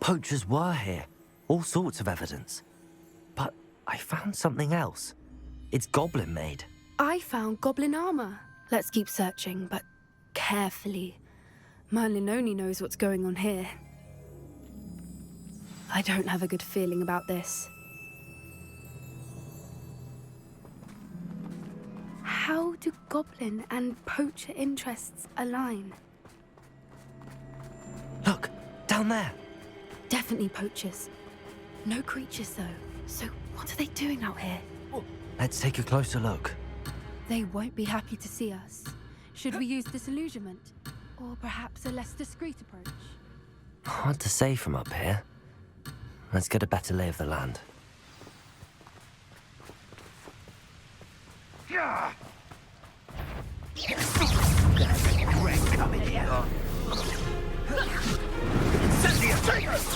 poachers were here. All sorts of evidence. But I found something else. It's goblin-made. I found goblin armor. Let's keep searching, but carefully. Merlin only knows what's going on here. I don't have a good feeling about this. How do goblin and poacher interests align? Look, down there. Definitely poachers. No creatures, though. So what are they doing out here? Let's take a closer look. They won't be happy to see us. Should we use disillusionment? Or perhaps a less discreet approach? Hard to say from up here. Let's get a better lay of the land.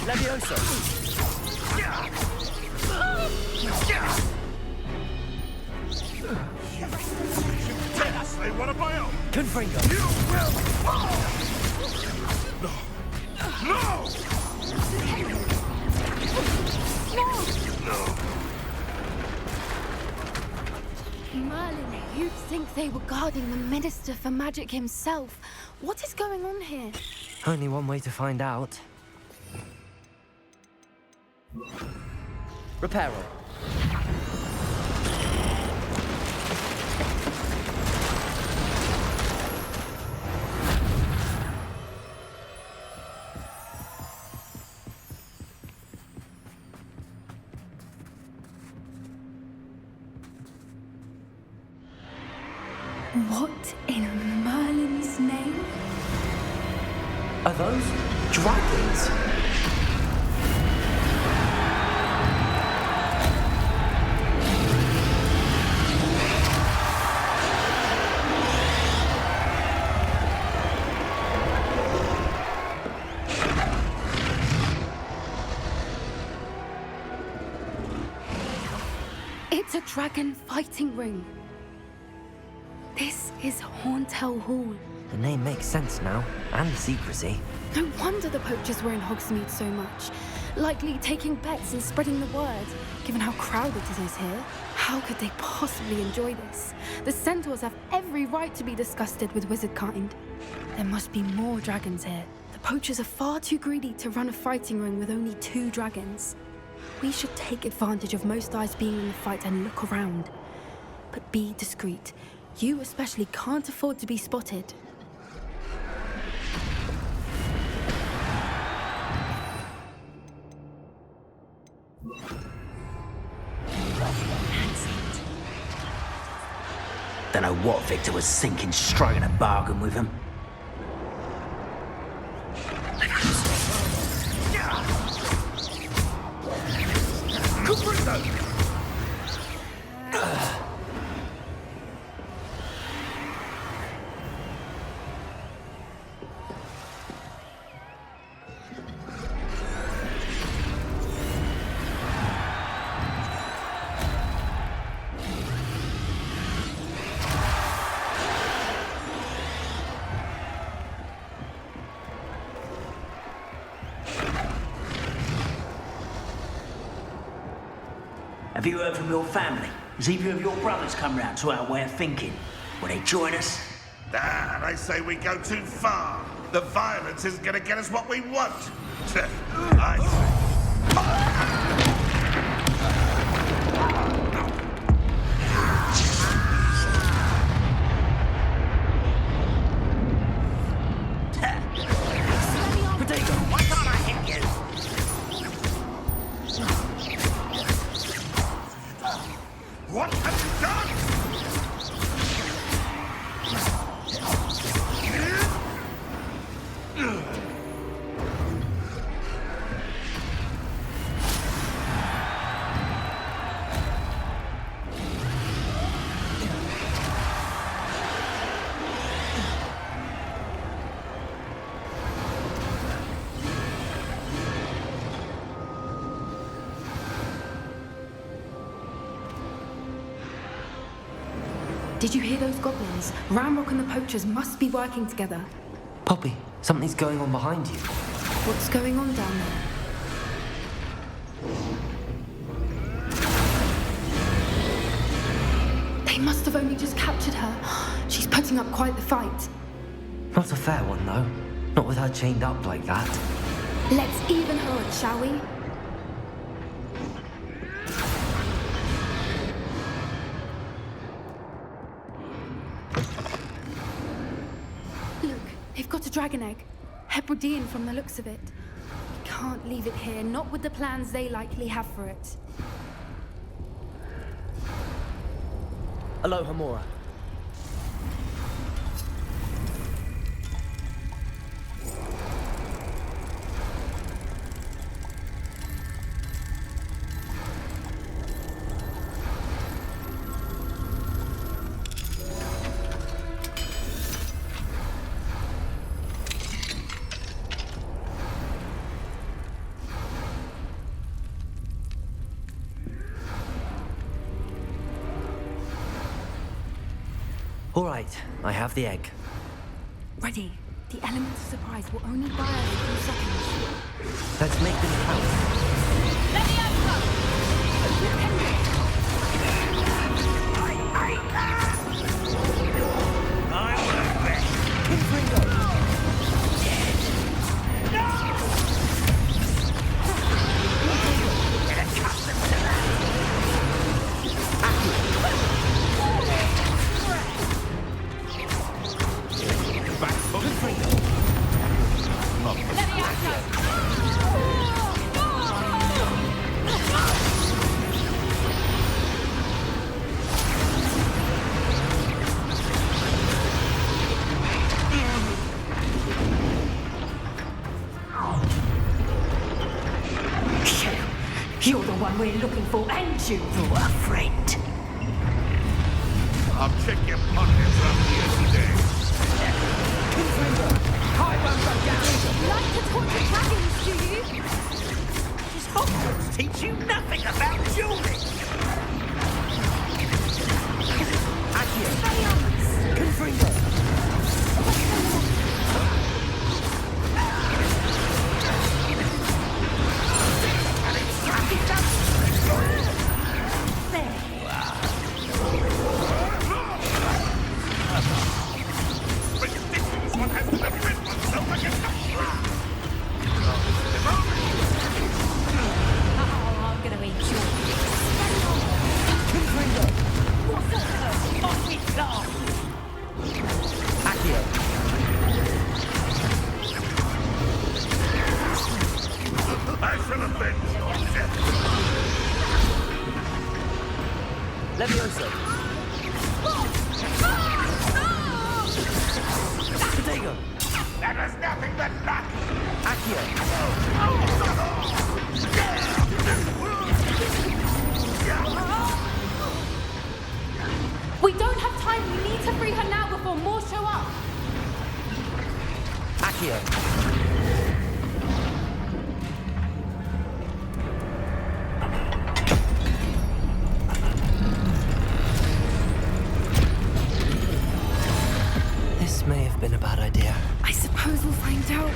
Levioso! Say one of my own! Confringo! You will fall! No! Merlin, you'd think they were guarding the Minister for Magic himself. What is going on here? Only one way to find out. Reparo. What in Merlin's name? Are those dragons? It's a dragon fighting ring. This is Horntail Hall. The name makes sense now, and the secrecy. No wonder the poachers were in Hogsmeade so much. Likely taking bets and spreading the word, given how crowded it is here. How could they possibly enjoy this? The centaurs have every right to be disgusted with wizard kind. There must be more dragons here. The poachers are far too greedy to run a fighting ring with only 2 dragons. We should take advantage of most eyes being in the fight and look around. But be discreet. You especially can't afford to be spotted. Don't know what Victor was thinking, striking a bargain with him. Have you heard from your family? Has either of your brothers come round to our way of thinking? Will they join us? Ah, they say we go too far. The violence isn't going to get us what we want. I say. Why can't I hit you? What have you done? Did you hear those goblins? Ramrock and the poachers must be working together. Poppy, something's going on behind you. What's going on down there? must have only just captured her. She's putting up quite the fight. Not a fair one, though. Not with her chained up like that. Let's even her odds, shall we? Look, they've got a dragon egg. Hebridean from the looks of it. Can't leave it here, not with the plans they likely have for it. Aloha, Mora. All right, I have the egg. Ready. The elements of surprise will only buy us a few seconds. Let's make them count. Let me out, You're the one we're looking for, and you're a friend. I'll check your pockets up here today. like to talk to dragons, do you? Does Hogwarts teach you nothing about dueling? Ridiculous, one has to defend oneself against the... Oh, I'm gonna enjoy this. Off with love. I shall avenge your death. Levioso. Potato. That was nothing but luck. We don't have time. We need to free her now before more show up. Accio. This may have been a bad idea. I suppose we'll find out.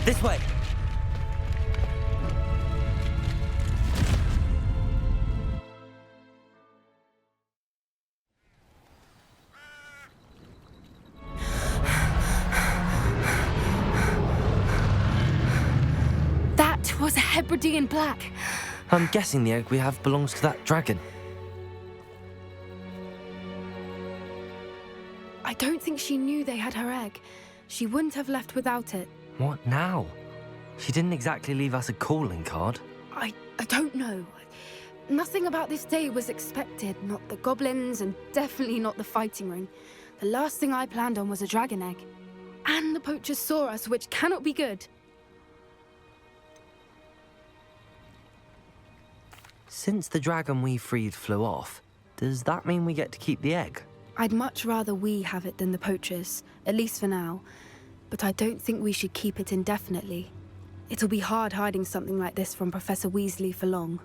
This way. That was a Hebridean black. I'm guessing the egg we have belongs to that dragon. don't think she knew they had her egg. She wouldn't have left without it. What now? She didn't exactly leave us a calling card. I don't know. Nothing about this day was expected. Not the goblins, and definitely not the fighting ring. The last thing I planned on was a dragon egg. And the poachers saw us, which cannot be good. Since the dragon we freed flew off, does that mean we get to keep the egg? I'd much rather we have it than the poachers, at least for now. But I don't think we should keep it indefinitely. It'll be hard hiding something like this from Professor Weasley for long.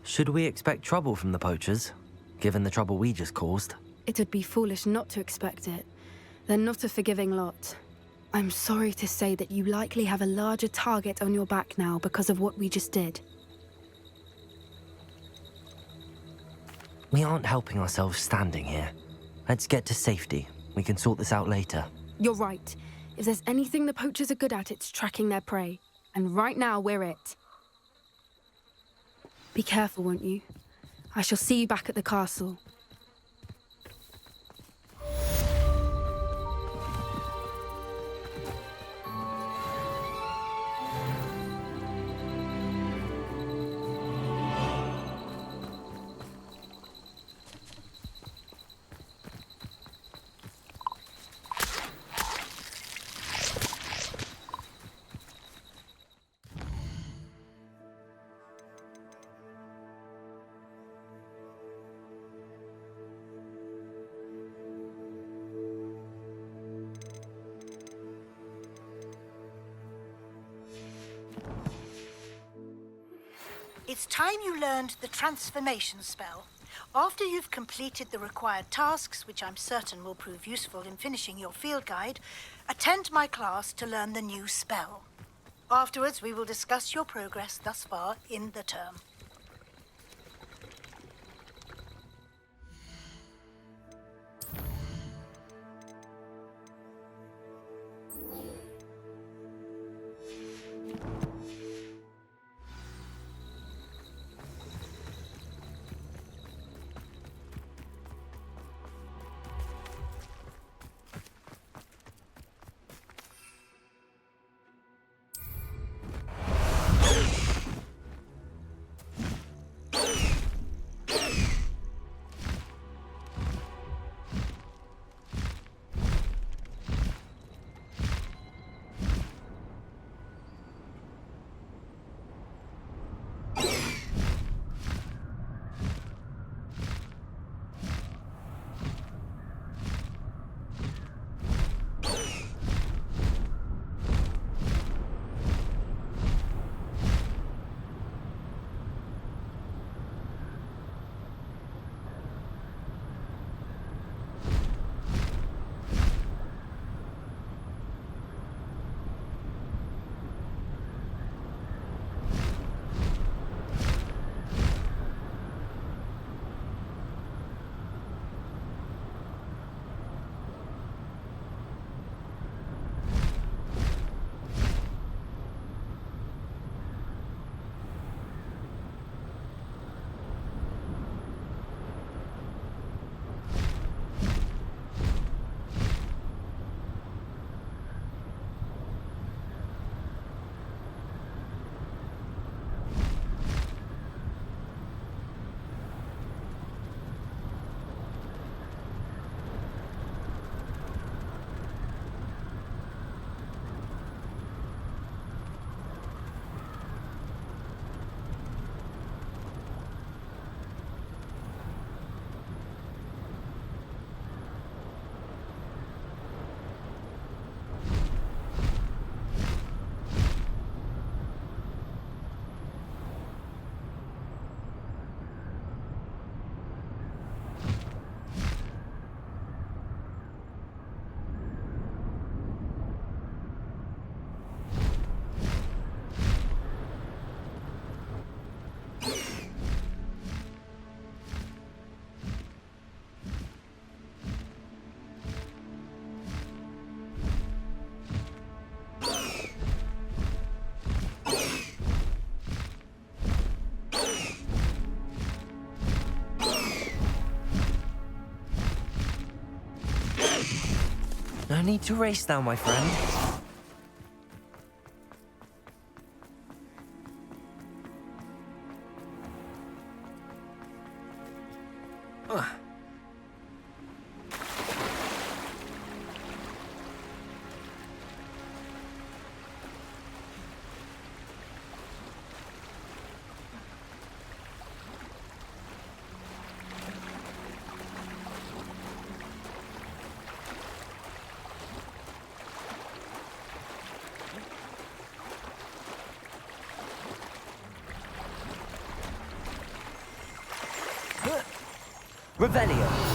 Should we expect trouble from the poachers, given the trouble we just caused? It would be foolish not to expect it. They're not a forgiving lot. I'm sorry to say that you likely have a larger target on your back now because of what we just did. We aren't helping ourselves standing here. Let's get to safety. We can sort this out later. You're right. If there's anything the poachers are good at, it's tracking their prey. And right now, we're it. Be careful, won't you? I shall see you back at the castle. It's time you learned the transformation spell. After you've completed the required tasks, which I'm certain will prove useful in finishing your field guide, attend my class to learn the new spell. Afterwards, we will discuss your progress thus far in the term. No need to race now, my friend. Revelio.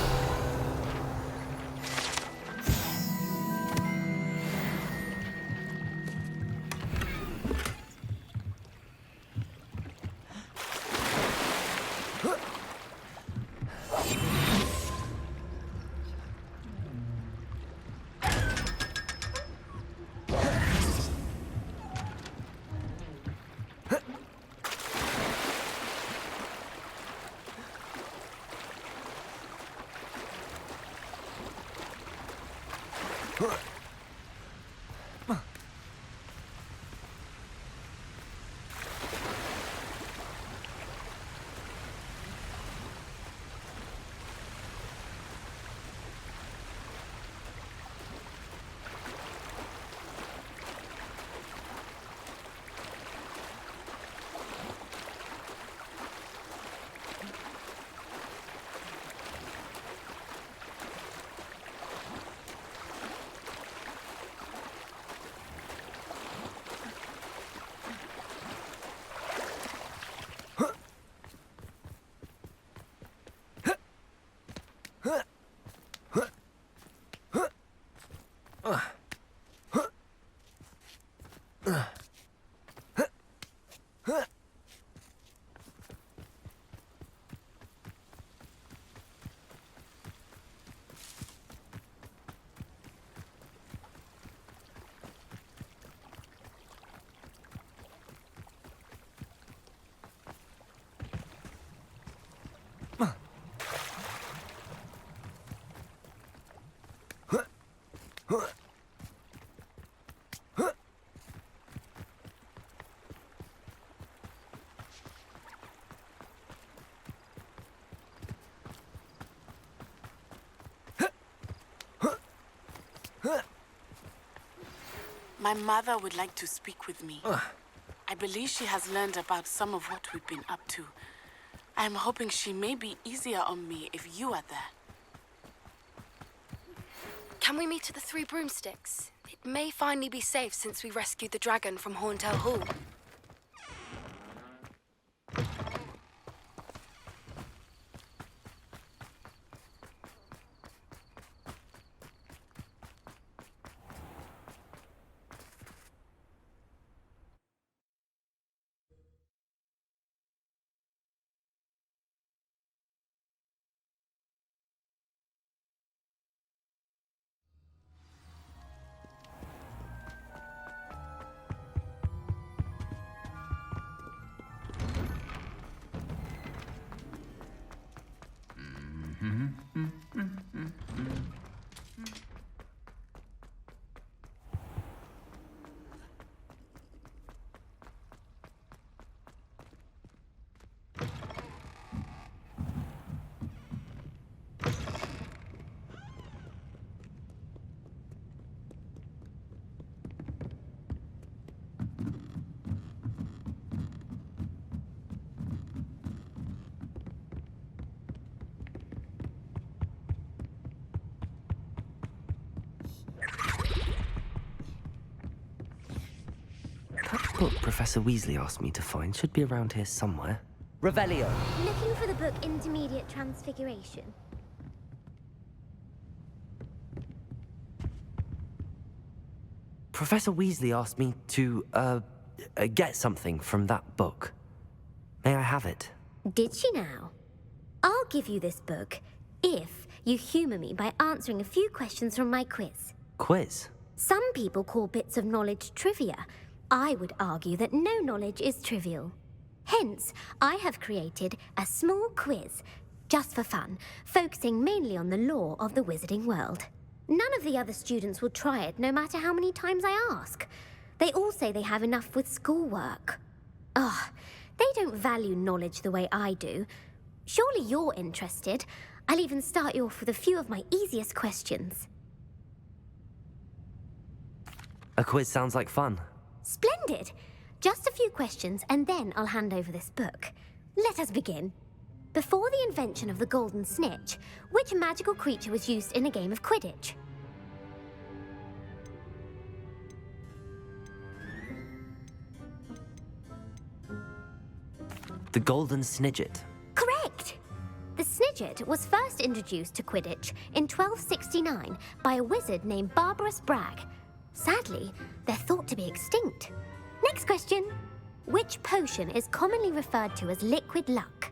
My mother would like to speak with me. I believe she has learned about some of what we've been up to. I'm hoping she may be easier on me if you are there. Can we meet at the Three Broomsticks? It may finally be safe since we rescued the dragon from Horntail Hall. That book Professor Weasley asked me to find should be around here somewhere. Revelio. Looking for the book Intermediate Transfiguration. Professor Weasley asked me to, get something from that book. May I have it? Did she now? I'll give you this book if you humor me by answering a few questions from my quiz. Quiz? Some people call bits of knowledge trivia. I would argue that no knowledge is trivial. Hence, I have created a small quiz, just for fun, focusing mainly on the lore of the wizarding world. None of the other students will try it, no matter how many times I ask. They all say they have enough with schoolwork. Ugh, they don't value knowledge the way I do. Surely you're interested. I'll even start you off with a few of my easiest questions. A quiz sounds like fun. Splendid! Just a few questions, and then I'll hand over this book. Let us begin. Before the invention of the golden snitch, which magical creature was used in a game of Quidditch? The golden snidget. Correct! The snidget was first introduced to Quidditch in 1269 by a wizard named Barbarous Bragg. Sadly, they're thought to be extinct. Next question. Which potion is commonly referred to as liquid luck?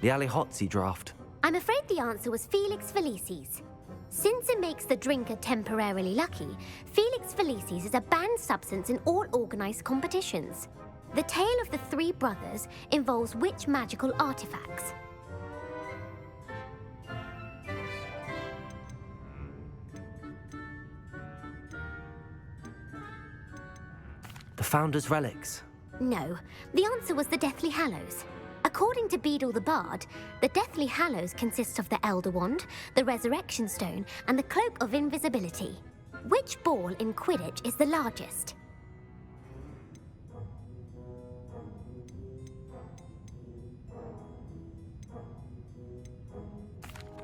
The Allihotzi draft. I'm afraid the answer was Felix Felicis. Since it makes the drinker temporarily lucky, Felix Felicis is a banned substance in all organized competitions. The tale of the three brothers involves which magical artifacts? The Founder's Relics. No, the answer was the Deathly Hallows. According to Beadle the Bard, the Deathly Hallows consists of the Elder Wand, the Resurrection Stone, and the Cloak of Invisibility. Which ball in Quidditch is the largest?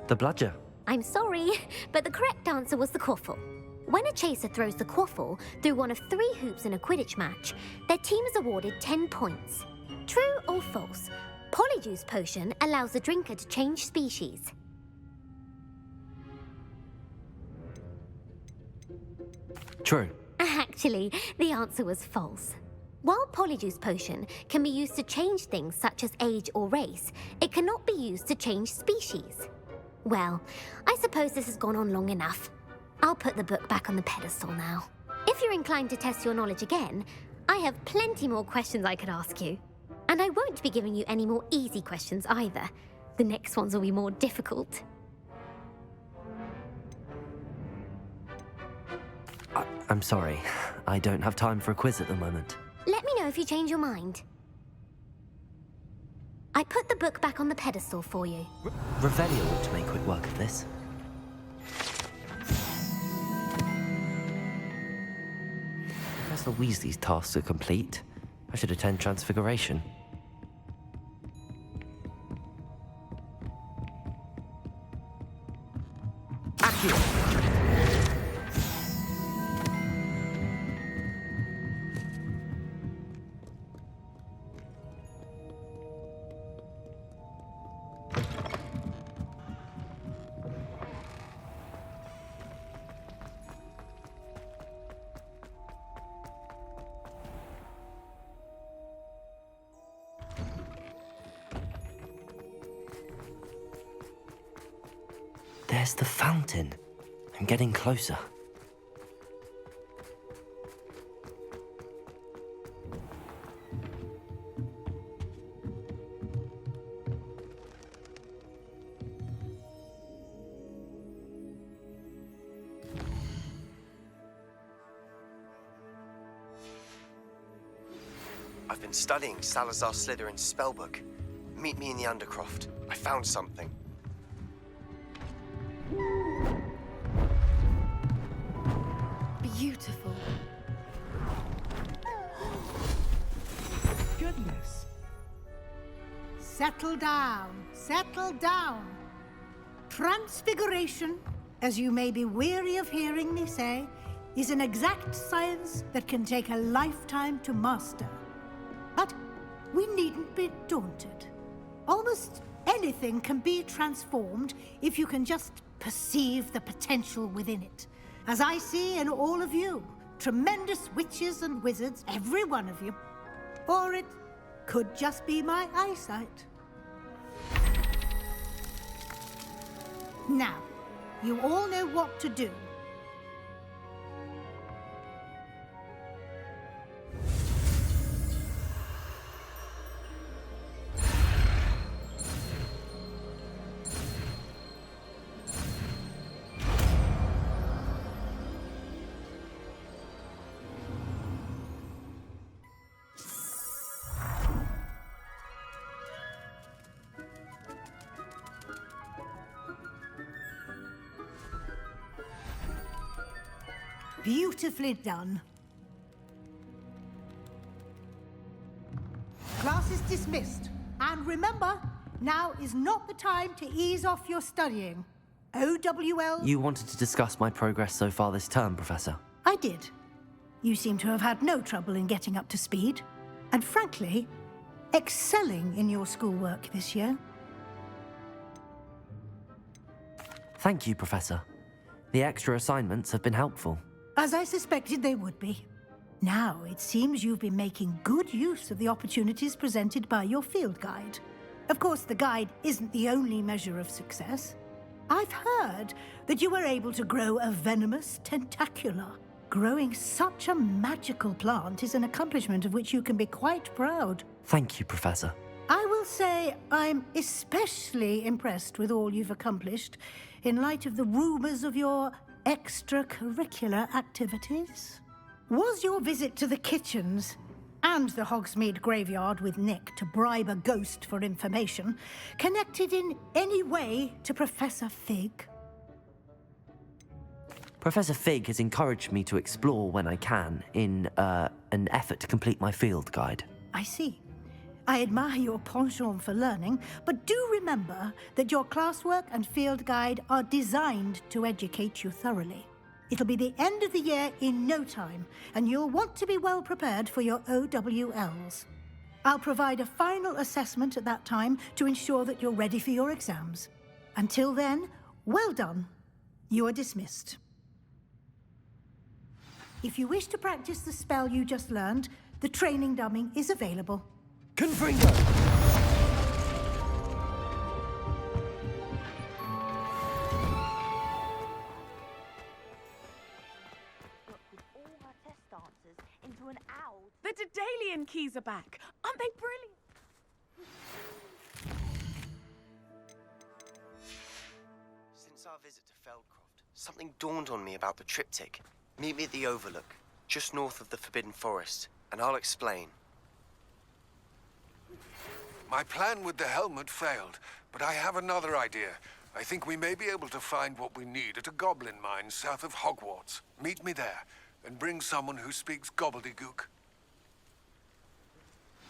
The Bludger. I'm sorry, but the correct answer was the Quaffle. When a chaser throws the Quaffle through one of 3 hoops in a Quidditch match, their team is awarded 10 points. True or false? Polyjuice Potion allows the drinker to change species. True. Actually, the answer was false. While Polyjuice Potion can be used to change things such as age or race, it cannot be used to change species. Well, I suppose this has gone on long enough. I'll put the book back on the pedestal now. If you're inclined to test your knowledge again, I have plenty more questions I could ask you. And I won't be giving you any more easy questions either. The next ones will be more difficult. I'm sorry. I don't have time for a quiz at the moment. Let me know if you change your mind. I put the book back on the pedestal for you. Revelio ought to make quick work of this. Professor Weasley's tasks are complete. I should attend Transfiguration. Accio! There's the fountain. I'm getting closer. I've been studying Salazar Slytherin's spellbook. Meet me in the Undercroft. I found something. Beautiful. Goodness. Settle down. Settle down. Transfiguration, as you may be weary of hearing me say, is an exact science that can take a lifetime to master. But we needn't be daunted. Almost anything can be transformed if you can just perceive the potential within it. As I see in all of you, tremendous witches and wizards, every one of you. Or it could just be my eyesight. Now, you all know what to do. Beautifully done. Class is dismissed. And remember, now is not the time to ease off your studying. OWL... You wanted to discuss my progress so far this term, Professor. I did. You seem to have had no trouble in getting up to speed. And frankly, excelling in your schoolwork this year. Thank you, Professor. The extra assignments have been helpful. As I suspected they would be. Now, it seems you've been making good use of the opportunities presented by your field guide. Of course, the guide isn't the only measure of success. I've heard that you were able to grow a venomous tentacula. Growing such a magical plant is an accomplishment of which you can be quite proud. Thank you, Professor. I will say I'm especially impressed with all you've accomplished in light of the rumors of your extracurricular activities. Was your visit to the kitchens and the Hogsmeade graveyard with Nick to bribe a ghost for information connected in any way to Professor Fig? Professor Fig has encouraged me to explore when I can in an effort to complete my field guide. I see. I admire your penchant for learning, but do remember that your classwork and field guide are designed to educate you thoroughly. It'll be the end of the year in no time, and you'll want to be well prepared for your OWLs. I'll provide a final assessment at that time to ensure that you're ready for your exams. Until then, well done. You are dismissed. If you wish to practice the spell you just learned, the training dummy is available. Confringo! The Daedalian keys are back. Aren't they brilliant? Since our visit to Feldcroft, something dawned on me about the triptych. Meet me at the Overlook, just north of the Forbidden Forest, and I'll explain. My plan with the helmet failed, but I have another idea. I think we may be able to find what we need at a goblin mine south of Hogwarts. Meet me there, and bring someone who speaks gobbledygook.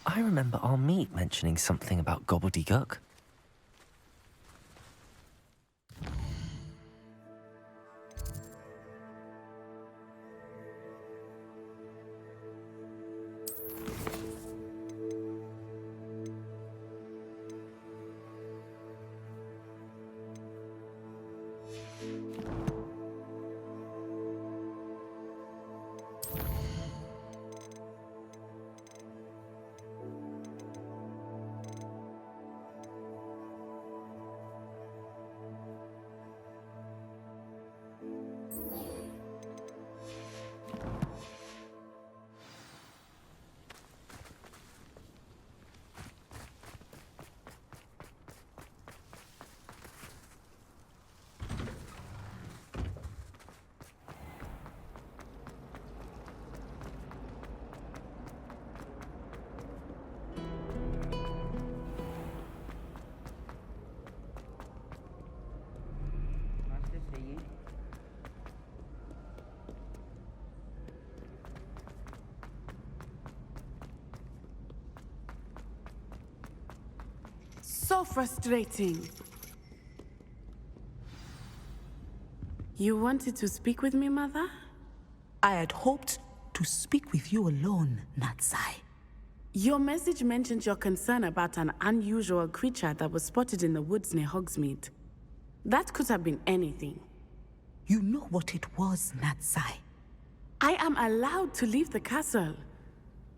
I remember our meet mentioning something about gobbledygook. So frustrating. You wanted to speak with me, Mother? I had hoped to speak with you alone, Natsai. Your message mentioned your concern about an unusual creature that was spotted in the woods near Hogsmeade. That could have been anything. You know what it was, Natsai. I am allowed to leave the castle.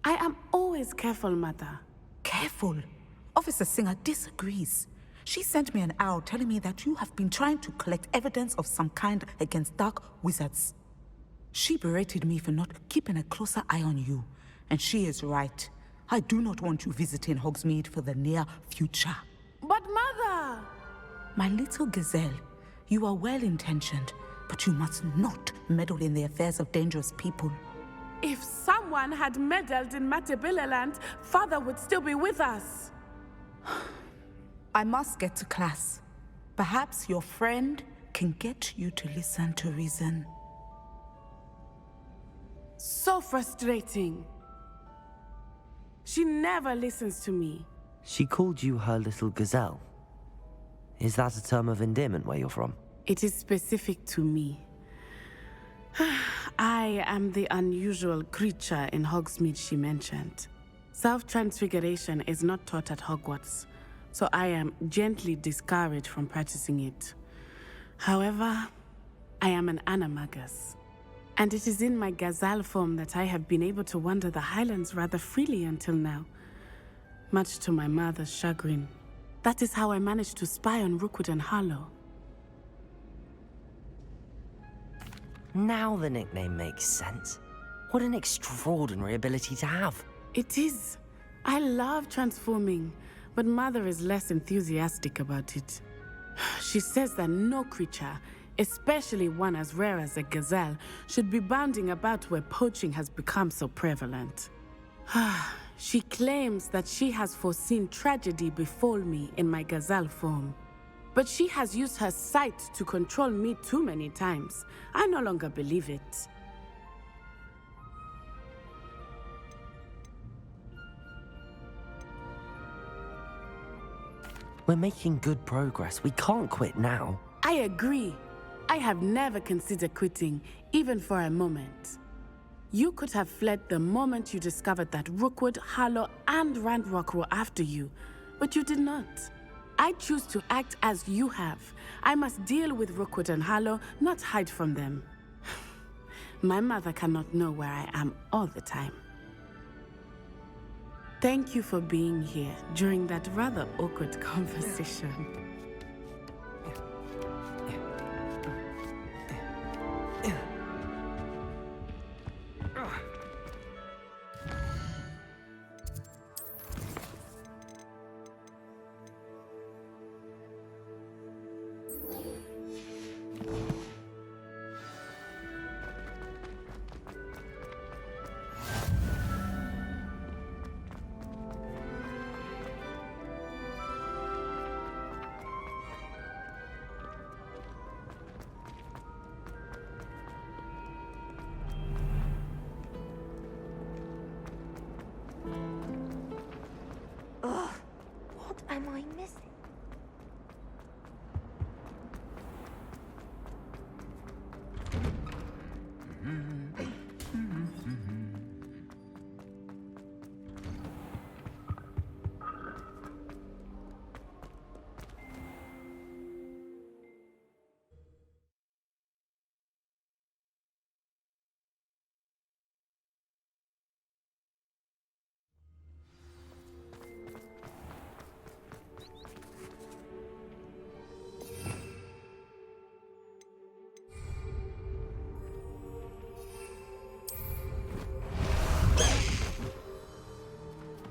I am always careful, Mother. Careful? Officer Singer disagrees. She sent me an owl telling me that you have been trying to collect evidence of some kind against dark wizards. She berated me for not keeping a closer eye on you, and she is right. I do not want you visiting Hogsmeade for the near future. But Mother! My little gazelle, you are well-intentioned, but you must not meddle in the affairs of dangerous people. If someone had meddled in Matabeleland, Father would still be with us. I must get to class. Perhaps your friend can get you to listen to reason. So frustrating. She never listens to me. She called you her little gazelle. Is that a term of endearment where you're from? It is specific to me. I am the unusual creature in Hogsmeade she mentioned. Self-transfiguration is not taught at Hogwarts, so I am gently discouraged from practicing it. However, I am an animagus, and it is in my gazelle form that I have been able to wander the Highlands rather freely until now, much to my mother's chagrin. That is how I managed to spy on Rookwood and Harlow. Now the nickname makes sense. What an extraordinary ability to have. It is. I love transforming, but Mother is less enthusiastic about it. She says that no creature, especially one as rare as a gazelle, should be bounding about where poaching has become so prevalent. She claims that she has foreseen tragedy befall me in my gazelle form. But she has used her sight to control me too many times. I no longer believe it. We're making good progress. We can't quit now. I agree. I have never considered quitting, even for a moment. You could have fled the moment you discovered that Rookwood, Harlow, and Randrock were after you, but you did not. I choose to act as you have. I must deal with Rookwood and Harlow, not hide from them. My mother cannot know where I am all the time. Thank you for being here during that rather awkward conversation. What am I missing?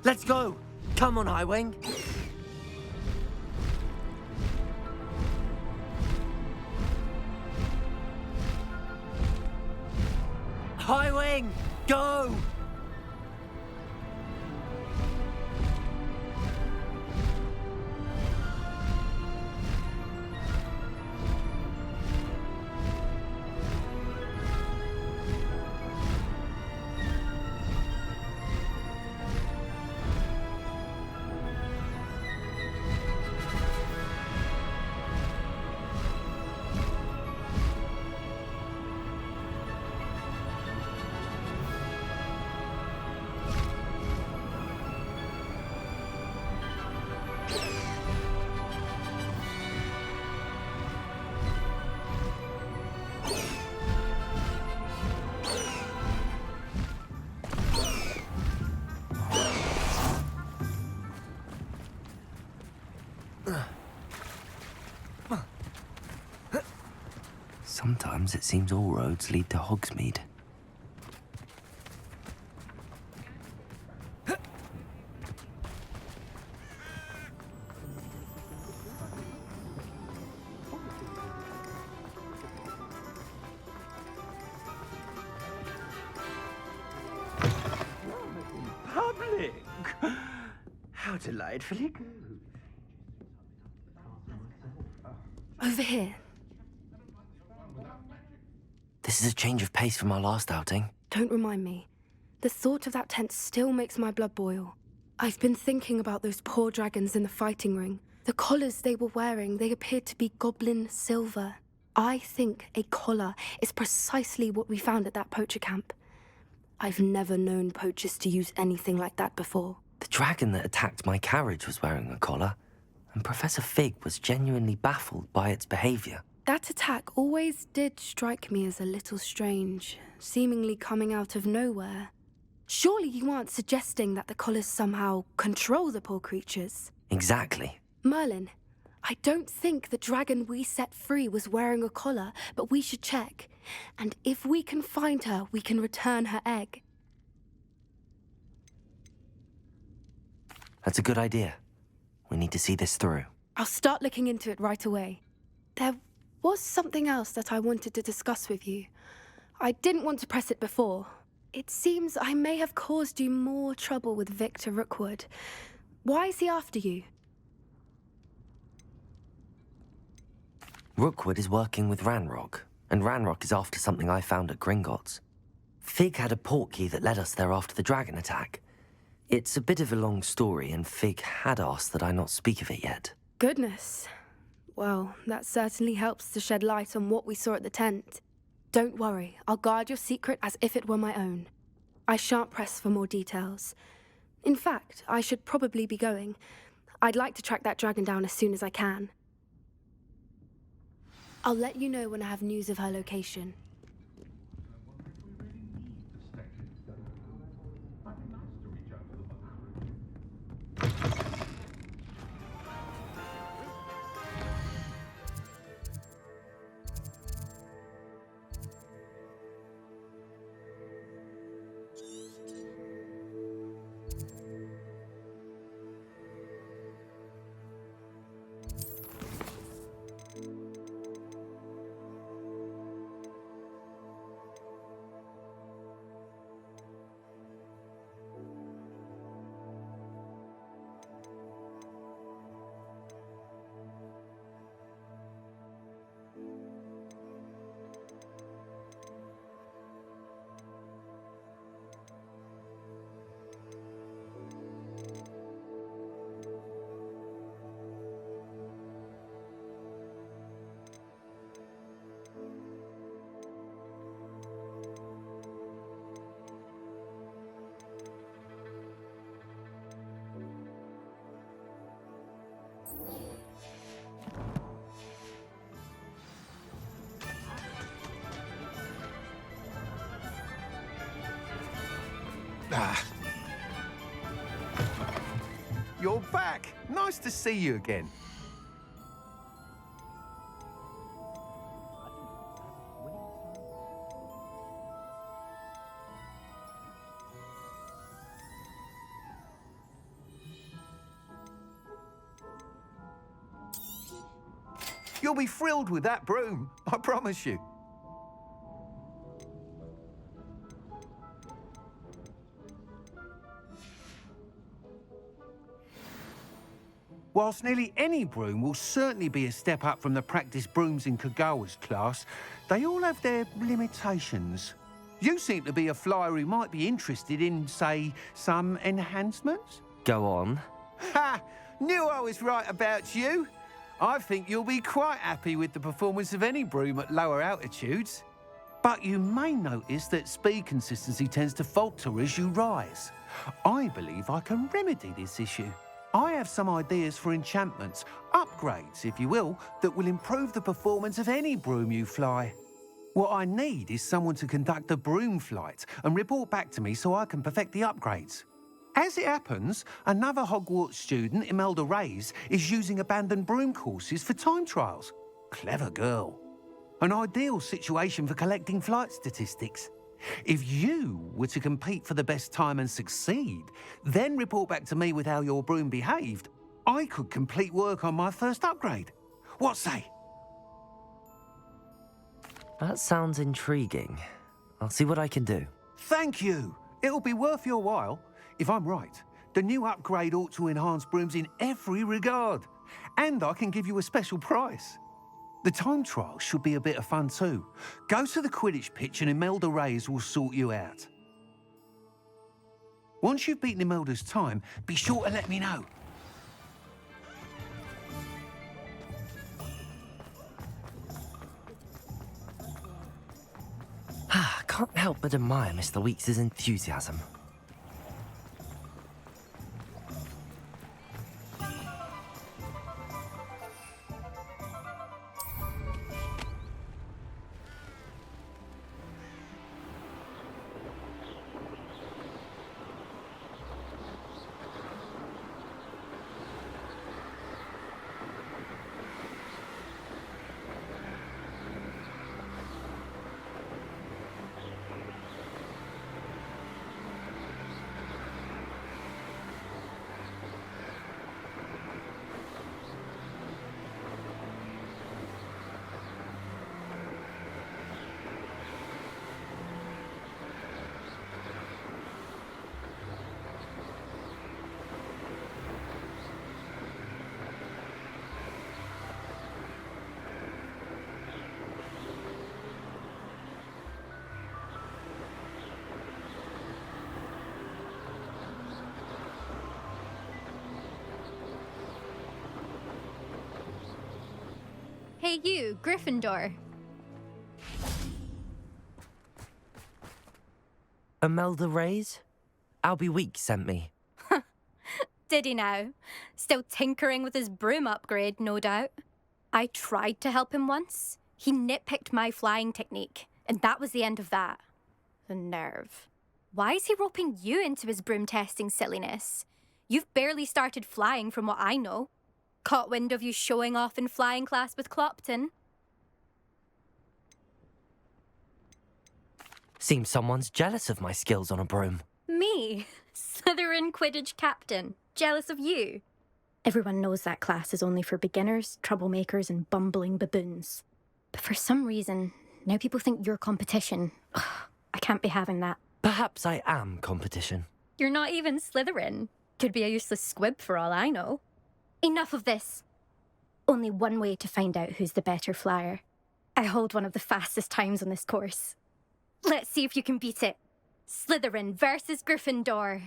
Let's go! Come on, Highwing! Highwing! Go! Sometimes it seems all roads lead to Hogsmeade. Public! How delightfully good. Over here. This is a change of pace from our last outing. Don't remind me. The thought of that tent still makes my blood boil. I've been thinking about those poor dragons in the fighting ring. The collars they were wearing, they appeared to be goblin silver. I think a collar is precisely what we found at that poacher camp. I've never known poachers to use anything like that before. The dragon that attacked my carriage was wearing a collar, and Professor Fig was genuinely baffled by its behavior. That attack always did strike me as a little strange, seemingly coming out of nowhere. Surely you aren't suggesting that the collars somehow control the poor creatures? Exactly. Merlin, I don't think the dragon we set free was wearing a collar, but we should check. And if we can find her, we can return her egg. That's a good idea. We need to see this through. I'll start looking into it right away. There was something else that I wanted to discuss with you. I didn't want to press it before. It seems I may have caused you more trouble with Victor Rookwood. Why is he after you? Rookwood is working with Ranrock, and Ranrock is after something I found at Gringotts. Fig had a portkey that led us there after the dragon attack. It's a bit of a long story, and Fig had asked that I not speak of it yet. Goodness. Well, that certainly helps to shed light on what we saw at the tent. Don't worry, I'll guard your secret as if it were my own. I shan't press for more details. In fact, I should probably be going. I'd like to track that dragon down as soon as I can. I'll let you know when I have news of her location. You're back. Nice to see you again. You'll be thrilled with that broom, I promise you. Whilst nearly any broom will certainly be a step up from the practice brooms in Kagawa's class, they all have their limitations. You seem to be a flyer who might be interested in, say, some enhancements? Go on. Ha! Knew I was right about you. I think you'll be quite happy with the performance of any broom at lower altitudes. But you may notice that speed consistency tends to falter as you rise. I believe I can remedy this issue. I have some ideas for enchantments, upgrades, if you will, that will improve the performance of any broom you fly. What I need is someone to conduct a broom flight and report back to me so I can perfect the upgrades. As it happens, another Hogwarts student, Imelda Reyes, is using abandoned broom courses for time trials. Clever girl. An ideal situation for collecting flight statistics. If you were to compete for the best time and succeed, then report back to me with how your broom behaved, I could complete work on my first upgrade. What say? That sounds intriguing. I'll see what I can do. Thank you. It'll be worth your while. If I'm right, the new upgrade ought to enhance brooms in every regard. And I can give you a special price. The time trial should be a bit of fun too. Go to the Quidditch pitch and Imelda Reyes will sort you out. Once you've beaten Imelda's time, be sure to let me know. Can't help but admire Mr. Weeks' enthusiasm. Hey you, Gryffindor. Imelda Reyes? Albie Weeks sent me. Did he now? Still tinkering with his broom upgrade, no doubt. I tried to help him once. He nitpicked my flying technique, and that was the end of that. The nerve. Why is he roping you into his broom testing silliness? You've barely started flying from what I know. Caught wind of you showing off in flying class with Clopton. Seems someone's jealous of my skills on a broom. Me? Slytherin Quidditch captain. Jealous of you? Everyone knows that class is only for beginners, troublemakers, and bumbling baboons. But for some reason, now people think you're competition. Ugh, I can't be having that. Perhaps I am competition. You're not even Slytherin. Could be a useless squib for all I know. Enough of this. Only one way to find out who's the better flyer. I hold one of the fastest times on this course. Let's see if you can beat it. Slytherin versus Gryffindor.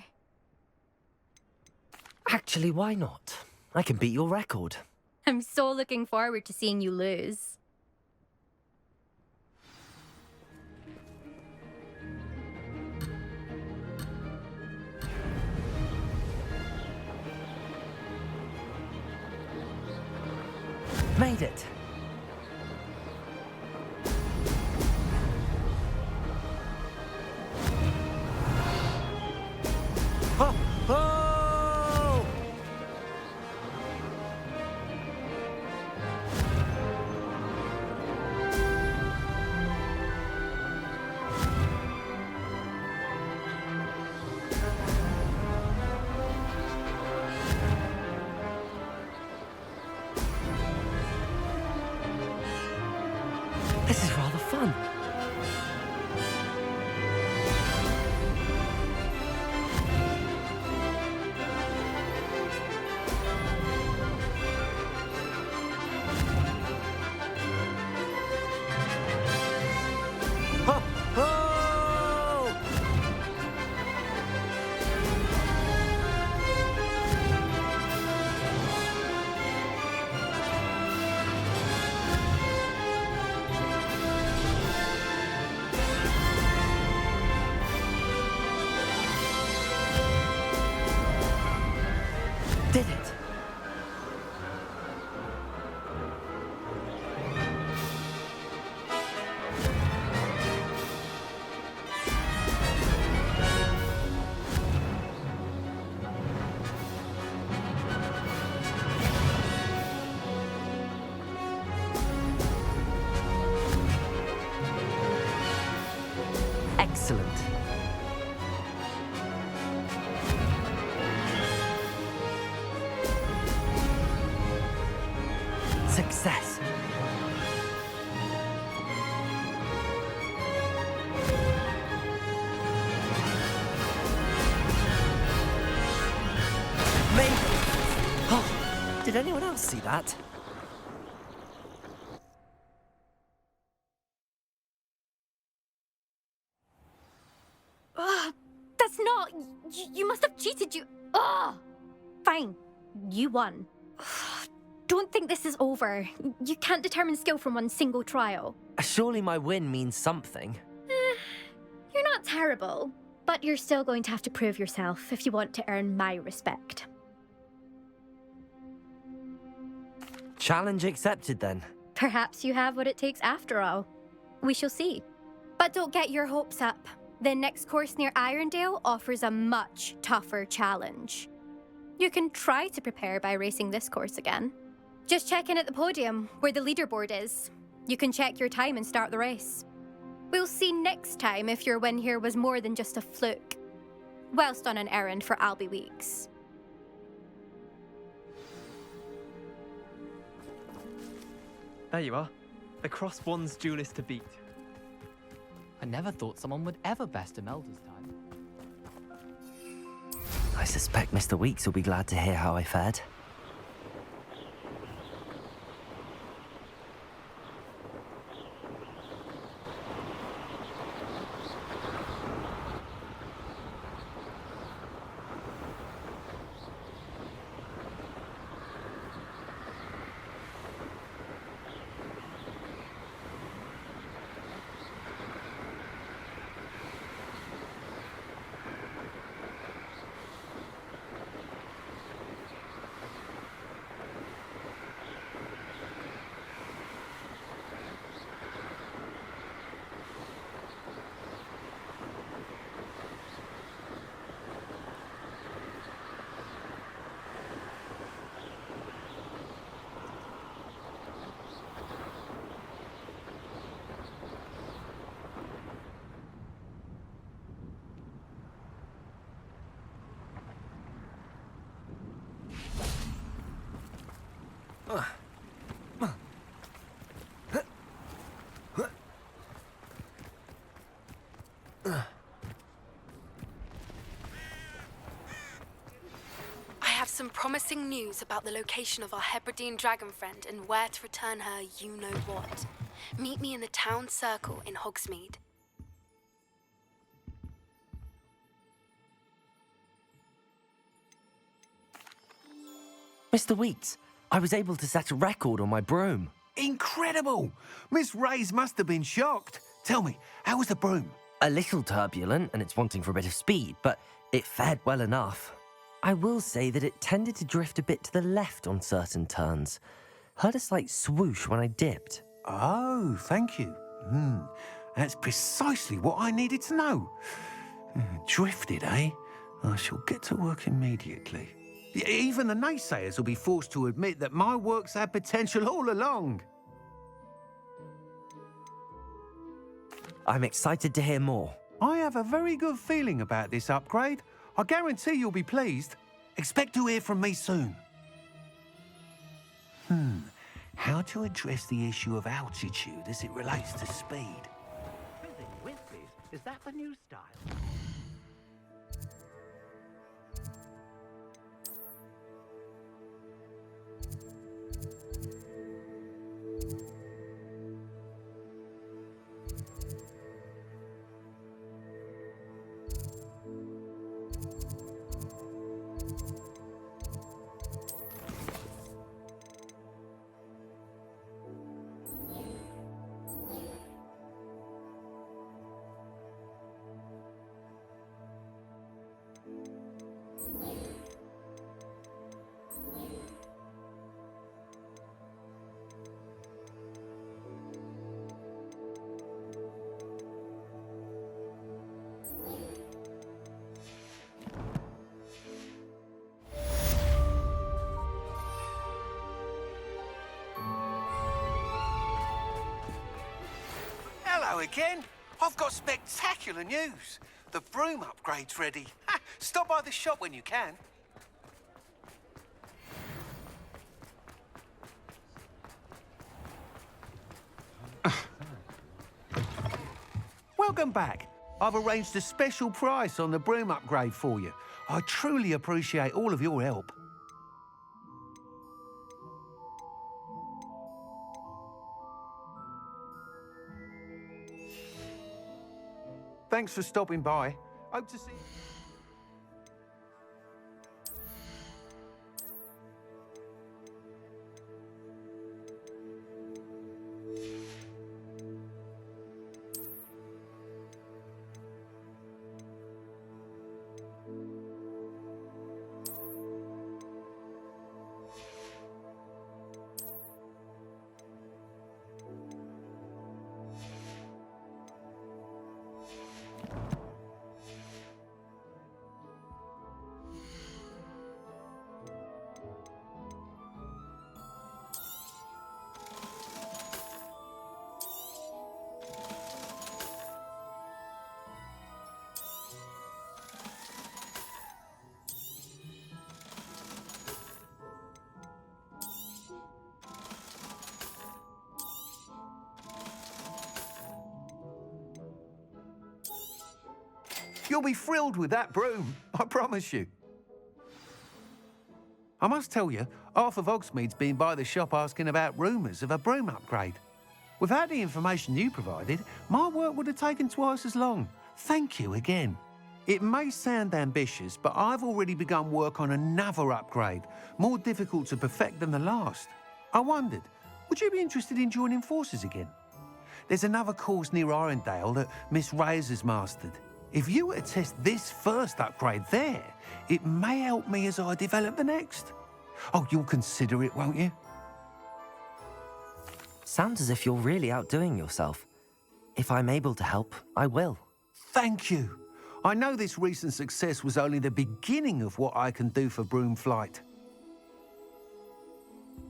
Actually, why not? I can beat your record. I'm so looking forward to seeing you lose. Made it. Oh! Oh! This is rather fun. Ho! Ho! Did it. Excellent. Success. Made it. Oh, did anyone else see that? That's not... You must have cheated, you... Ugh! Fine. You won. Don't think this is over. You can't determine skill from one single trial. Surely my win means something. You're not terrible, but you're still going to have to prove yourself if you want to earn my respect. Challenge accepted, then. Perhaps you have what it takes after all. We shall see. But don't get your hopes up. The next course near Irondale offers a much tougher challenge. You can try to prepare by racing this course again. Just check in at the podium, where the leaderboard is. You can check your time and start the race. We'll see next time if your win here was more than just a fluke. Whilst on an errand for Albie Weeks. There you are. The Cross Wands duelist to beat. I never thought someone would ever best Imelda's time. I suspect Mr. Weeks will be glad to hear how I fared. I have some promising news about the location of our Hebridean dragon friend and where to return her you-know-what. Meet me in the town circle in Hogsmeade. Mr. Weeks, I was able to set a record on my broom. Incredible! Miss Reyes must have been shocked. Tell me, how was the broom? A little turbulent, and it's wanting for a bit of speed, but it fared well enough. I will say that it tended to drift a bit to the left on certain turns. Heard a slight swoosh when I dipped. Oh, thank you. That's precisely what I needed to know. Drifted, eh? I shall get to work immediately. Even the naysayers will be forced to admit that my work's had potential all along. I'm excited to hear more. I have a very good feeling about this upgrade. I guarantee you'll be pleased. Expect to hear from me soon. How to address the issue of altitude as it relates to speed? Is that the new style? Hello again. I've got spectacular news. The broom upgrade's ready. Stop by the shop when you can. Welcome back. I've arranged a special price on the broom upgrade for you. I truly appreciate all of your help. Thanks for stopping by. Hope to see you. You'll be thrilled with that broom, I promise you. I must tell you, half of Hogsmeade's been by the shop asking about rumours of a broom upgrade. Without the information you provided, my work would have taken twice as long. Thank you again. It may sound ambitious, but I've already begun work on another upgrade, more difficult to perfect than the last. I wondered, would you be interested in joining forces again? There's another course near Arendelle that Miss Reyes has mastered. If you were to test this first upgrade there, it may help me as I develop the next. Oh, you'll consider it, won't you? Sounds as if you're really outdoing yourself. If I'm able to help, I will. Thank you. I know this recent success was only the beginning of what I can do for broom flight.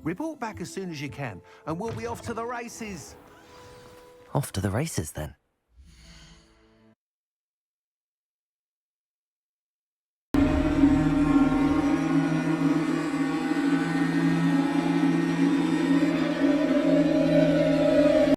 Report back as soon as you can, and we'll be off to the races. Off to the races, then.